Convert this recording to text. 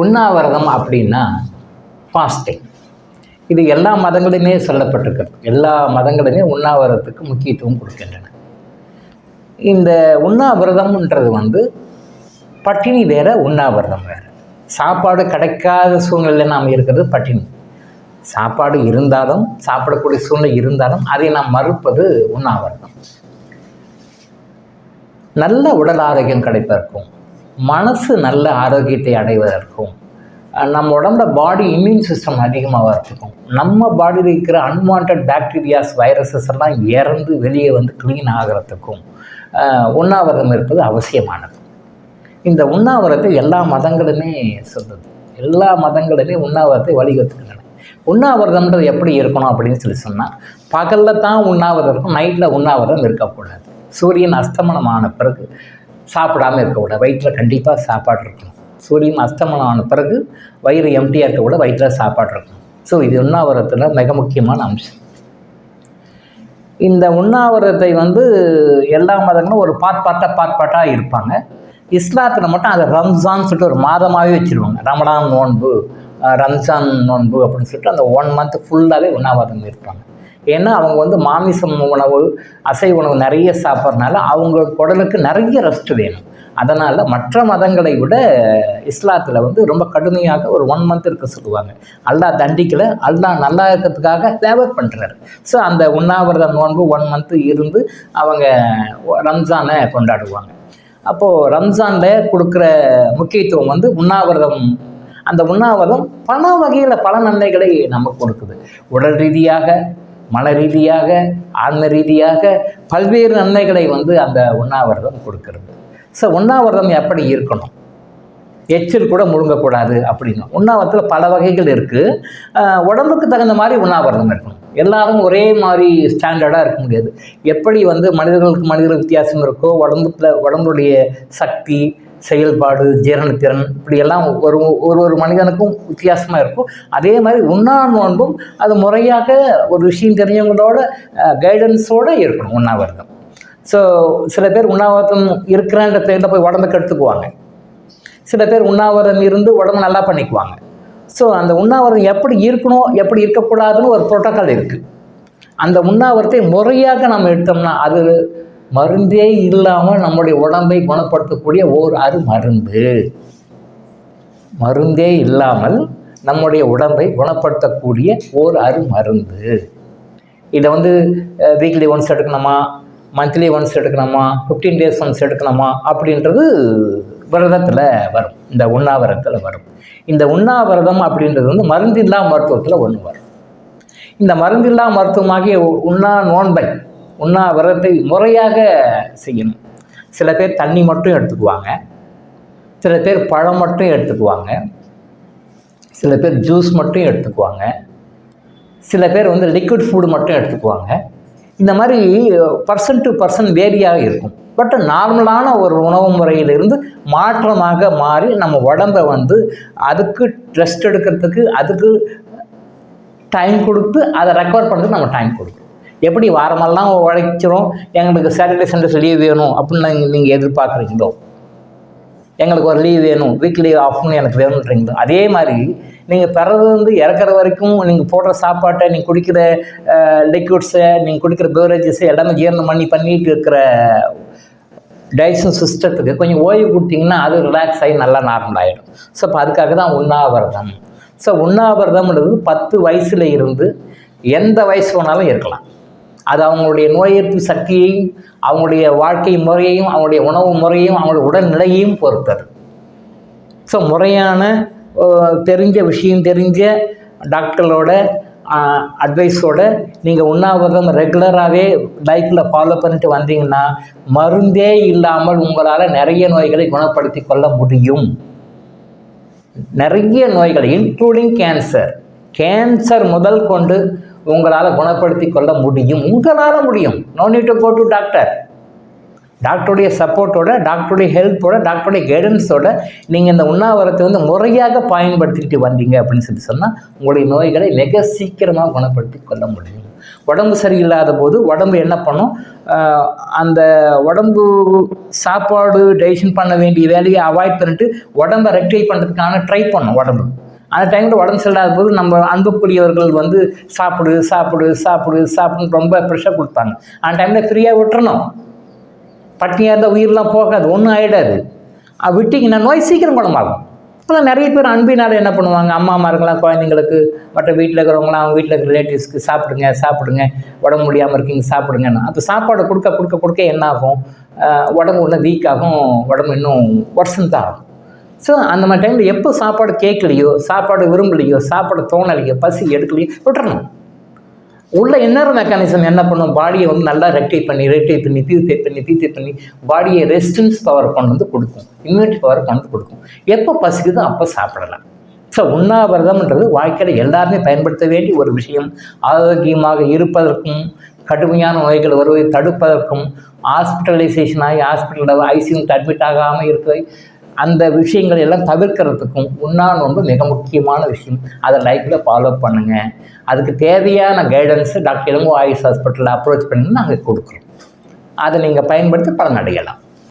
உண்ணாவிரதம் அப்படின்னா ஃபாஸ்டிங். இது எல்லா மதங்களிலுமே சொல்லப்பட்டிருக்கிறது. எல்லா மதங்களுமே உண்ணாவிரதத்துக்கு முக்கியத்துவம் கொடுக்கின்றன. இந்த உண்ணாவிரதம்ன்றது பட்டினி வேற, உண்ணாவிரதம் வேறு. சாப்பாடு கிடைக்காத சூழ்நிலையில் நாம் இருக்கிறது பட்டினி. சாப்பாடு இருந்தாலும், சாப்பிடக்கூடிய சூழ்நிலை இருந்தாலும் அதை நாம் மறுப்பது உண்ணாவிரதம். நல்ல உடல் ஆரோக்கியம் கிடைப்பதற்கும், மனசு நல்ல ஆரோக்கியத்தை அடைவதற்கும், நம்ம உடம்புல பாடி இம்யூன் சிஸ்டம் அதிகமாகிறதுக்கும், நம்ம பாடியில் இருக்கிற அன்வான்ட் பாக்டீரியாஸ், வைரஸஸ் எல்லாம் இறந்து வெளியே க்ளீன் ஆகிறதுக்கும் உண்ணாவிரதம் இருப்பது அவசியமானது. இந்த உண்ணாவிரதத்தை எல்லா மதங்களுமே சொல்லுது. எல்லா மதங்களுமே உண்ணாவிரதத்தை வலியுறுத்துகின்றன. உண்ணாவிரதம்ன்றது எப்படி இருக்கணும் அப்படின்னு சொன்னால், பகலில் தான் உண்ணாவிரதம் இருக்கும், நைட்டில் உண்ணாவிரதம் இருக்கக்கூடாது. சூரியன் அஸ்தமனம் ஆன பிறகு சாப்பிடாமல் இருக்கக்கூடாது. வயிற்றில் கண்டிப்பாக சாப்பாடு இருக்கணும். சூரியன் அஸ்தமனம் ஆன பிறகு வயிறு எம்டியாக இருக்கக்கூட, வயிற்றில் சாப்பாடு இருக்கணும். ஸோ இது உண்ணாவிரதத்தில் மிக முக்கியமான அம்சம். இந்த உண்ணாவிரதத்தை எல்லா மதங்களும் ஒரு பாட்டாக இருப்பாங்க. இஸ்லாத்தில் மட்டும் அதை ரம்ஜான் சொல்லிட்டு ஒரு மாதமாகவே வச்சுருவாங்க. ரமலான் நோன்பு, ரம்ஜான் நோன்பு அப்படின்னு சொல்லிட்டு அந்த 1 மந்த் ஃபுல்லாகவே உண்ணாவிரதம் இருப்பாங்க. ஏன்னா அவங்க மாமிசம் உணவு, அசைவ உணவு நிறைய சாப்பிட்றதுனால அவங்க உடலுக்கு நிறைய ரெஸ்ட் வேணும். அதனால் மற்ற மதங்களை விட இஸ்லாத்தில் ரொம்ப கடுமையாக ஒரு 1 மந்த் இருக்க சொல்லுவாங்க. அல்லாஹ் தண்டிக்கலை, அல்லாஹ் நல்லா இருக்கிறதுக்காக ஃபேவர் பண்ணுறாரு. ஸோ அந்த உண்ணாவிரதம் நோன்பு 1 மந்த்து இருந்து அவங்க ரம்ஜானை கொண்டாடுவாங்க. அப்போது ரம்ஜானில் கொடுக்குற முக்கியத்துவம் உண்ணாவிரதம். அந்த உண்ணாவிரதம் பல வகையில் பல நன்மைகளை நமக்கு கொடுக்குது. உடல் ரீதியாக, மன ரீதியாக, ஆன்ம ரீதியாக பல்வேறு நன்மைகளை அந்த உண்ணாவிரதம் கொடுக்கிறது. ஸோ உண்ணாவிரதம் எப்படி இருக்கணும்? எச்சில் கூட முழுங்கக்கூடாது அப்படின்னு. உண்ணாவிரதத்தில் பல வகைகள் இருக்குது. உடம்புக்கு தகுந்த மாதிரி உண்ணாவிரதம் இருக்கணும். எல்லாரும் ஒரே மாதிரி ஸ்டாண்டர்டாக இருக்க முடியாது. எப்படி மனிதர்களுக்கு வித்தியாசம் இருக்கோ, உடம்புடைய சக்தி, செயல்பாடு, ஜீரணத்திறன், இப்படியெல்லாம் ஒரு மனிதனுக்கும் வித்தியாசமாக இருக்கும். அதே மாதிரி நோன்பும் அது முறையாக ஒரு விஷயம் தெரிஞ்சவங்களோட கைடன்ஸோடு இருக்கணும் உண்ணாவிரதம். ஸோ சில பேர் உண்ணாவிரதம் இருக்கிறான்ற பேரில் போய் உடம்புக்கு எடுத்துக்குவாங்க. சில பேர் உண்ணாவிரதம் இருந்து உடம்பு நல்லா பண்ணிக்குவாங்க. ஸோ அந்த உண்ணாவிரதம் எப்படி இருக்கணும், எப்படி இருக்கக்கூடாதுன்னு ஒரு புரோட்டோக்கால் இருக்குது. அந்த உண்ணாவிரதத்தை முறையாக நம்ம எடுத்தோம்னா அது மருந்தே இல்லாமல் நம்முடைய உடம்பை குணப்படுத்தக்கூடிய ஓர் அருமருந்து. மருந்தே இல்லாமல் நம்முடைய உடம்பை குணப்படுத்தக்கூடிய ஓர் அருமருந்து. இதை வீக்லி ஒன்ஸ் எடுக்கணுமா, மந்த்லி ஒன்ஸ் எடுக்கணுமா, 15 days ஒன்ஸ் எடுக்கணுமா அப்படின்றது விரதத்தில் வரும். இந்த உண்ணாவிரதத்தில் வரும். இந்த உண்ணாவிரதம் அப்படின்றது மருந்தில்லா மருத்துவத்தில் ஒன்று வரும். இந்த மருந்தில்லா மருத்துவமாகிய உண்ணாவிரதத்தை முறையாக செய்யணும். சில பேர் தண்ணி மட்டும் எடுத்துக்குவாங்க, சில பேர் பழம் மட்டும் எடுத்துக்குவாங்க, சில பேர் ஜூஸ் மட்டும் எடுத்துக்குவாங்க, சில பேர் லிக்விட் ஃபுட்டு மட்டும் எடுத்துக்குவாங்க. இந்த மாதிரி பர்சன் டு பர்சன் வேரியாக இருக்கும். பட் நார்மலான ஒரு உணவு முறையிலிருந்து மாற்றமாக மாறி நம்ம உடம்பை அதுக்கு ரெஸ்ட் எடுக்கிறதுக்கு, அதுக்கு டைம் கொடுத்து அதை ரெக்கவர் பண்ணுறதுக்கு நம்ம டைம் கொடுக்கணும். எப்படி வாரமெல்லாம் உழைக்கிறோம், எங்களுக்கு சாட்டர்டே சண்டேஸ் லீவ் வேணும் அப்படின்னு நீங்கள் எதிர்பார்க்குறீங்களோ, எங்களுக்கு ஒரு லீவ் வேணும், வீக்லி ஆஃப்னு எனக்கு வேணுன்றீங்களோ, அதே மாதிரி நீங்கள் பிறகு இறக்குற வரைக்கும் நீங்கள் போடுற சாப்பாட்டை, நீங்கள் குடிக்கிற லிக்விட்ஸை, நீங்கள் குடிக்கிற பெவரேஜஸை எல்லாமே ஜீரணம் பண்ணிட்டு இருக்கிற டைஜஷன் சிஸ்டத்துக்கு கொஞ்சம் ஓய்வு கொடுத்தீங்கன்னா அது ரிலாக்ஸ் ஆகி நல்லா நார்மல் ஆகிடும். ஸோ இப்போ அதுக்காக தான் உண்ணாவிரதம். ஸோ உண்ணாவிரதம்ன்றது 10 வயசில் இருந்து எந்த வயசு வேணாலும் இருக்கலாம். அது அவங்களுடைய நோய் எதிர்ப்பு சக்தியையும், அவங்களுடைய வாழ்க்கை முறையையும், அவங்களுடைய உணவு முறையையும், அவங்களுடைய உடல்நிலையையும் பொறுத்தது. ஸோ முறையான தெரிஞ்ச டாக்டர்களோட அட்வைஸோடு நீங்கள் உண்ணாவிரதம் ரெகுலராகவே லைஃப்பில் ஃபாலோ பண்ணிட்டு வந்தீங்கன்னா மருந்தே இல்லாமல் உங்களால் நிறைய நோய்களை குணப்படுத்தி கொள்ள முடியும். நிறைய நோய்கள் இன்க்ளூடிங் கேன்சர் முதல் கொண்டு உங்களால் குணப்படுத்தி கொள்ள முடியும். உங்களால் முடியும். No need to go to doctor. டாக்டருடைய சப்போர்ட்டோட, டாக்டருடைய ஹெல்ப்போட, டாக்டருடைய கைடன்ஸோட நீங்கள் இந்த உண்ணாவிரதத்தை முறையாக பயன்படுத்திக்கிட்டு வந்தீங்க அப்படின்னு சொன்னால் உங்களுடைய நோய்களை மிக சீக்கிரமாக குணப்படுத்தி கொள்ள முடியும். உடம்பு சரியில்லாத போது உடம்பு என்ன பண்ணும், அந்த உடம்பு சாப்பாடு டைஜஷன் பண்ண வேண்டிய வேலையை அவாய்ட் பண்ணிட்டு உடம்பை ரெக்டிஃபை பண்ணுறதுக்கான ட்ரை பண்ணும் உடம்பு. அந்த டைமில் உடம்பு சரியில்லாத போது நம்ம அன்புக்குரியவர்கள் வந்து சாப்பிடு சாப்பிடு சாப்பிடு சாப்பிடுன்னு ரொம்ப ப்ரெஷர் கொடுப்பாங்க. அந்த டைமில் ஃப்ரீயாக விட்டுறணும். பட்டினியாக இருந்தால் உயிரெலாம் போகாது, ஒன்றும் ஆகிடாது. விட்டிங்கன்னா நோய் சீக்கிரம் குணமாகும். ஆனால் நிறைய பேர் அன்பினால் என்ன பண்ணுவாங்க, அம்மாமாருங்களாம் குழந்தைங்களுக்கு மற்ற வீட்டில் இருக்கிறவங்களாம் அவங்க வீட்டில் இருக்கிற ரிலேட்டிவ்ஸ்க்கு சாப்பிடுங்க சாப்பிடுங்க, உடம்பு முடியாமல் இருக்கீங்க சாப்பிடுங்கன்னு. அந்த சாப்பாடு கொடுக்க கொடுக்க கொடுக்க என்ன ஆகும், உடம்பு இன்னும் வீக் ஆகும், உடம்பு இன்னும் வருஷம் தான் ஆகும். ஸோ அந்த மாதிரி டைமில் எப்போ சாப்பாடு கேட்கலையோ, சாப்பாடு விரும்பலையோ, சாப்பாடு தோணலையோ, பசி எடுக்கலையோ விட்டுறணும். உள்ள இன்னர் மெக்கானிசம் என்ன பண்ணும், பாடியை வந்து நல்லா ரெக்டிஃபை பண்ணி பியூரிஃபை பண்ணி பாடியை ரெசிஸ்டன்ஸ் பவர் கொண்டு வந்து கொடுக்கும், இம்யூனிட்டி பவர் கொண்டு வந்து கொடுக்கும். எப்போ பசிக்குதோ அப்போ சாப்பிடலாம். ஸோ உண்ணாவிரதம்ன்றது வாழ்க்கையில் எல்லாருமே பயன்படுத்த வேண்டிய ஒரு விஷயம். ஆரோக்கியமாக இருப்பதற்கும், கடுமையான நோய்கள் வருவதை தடுப்பதற்கும், ஹாஸ்பிட்டலைசேஷன் ஆகி ஹாஸ்பிட்டலில் ஐசியூக்கு அட்மிட் ஆகாமல் இருக்கிற அந்த விஷயங்கள் எல்லாம் தவிர்க்கிறதுக்கும் நோன்பு மிக முக்கியமான விஷயம். அதை லைஃப்பில் ஃபாலோ பண்ணுங்கள். அதுக்கு தேவையான கைடன்ஸு டாக்டர் இளங்கோ ஆயுஷ் ஹாஸ்பிட்டலில் அப்ரோச் பண்ணி நாங்கள் கொடுக்குறோம். அதை நீங்கள் பயன்படுத்தி பலனடையலாம்.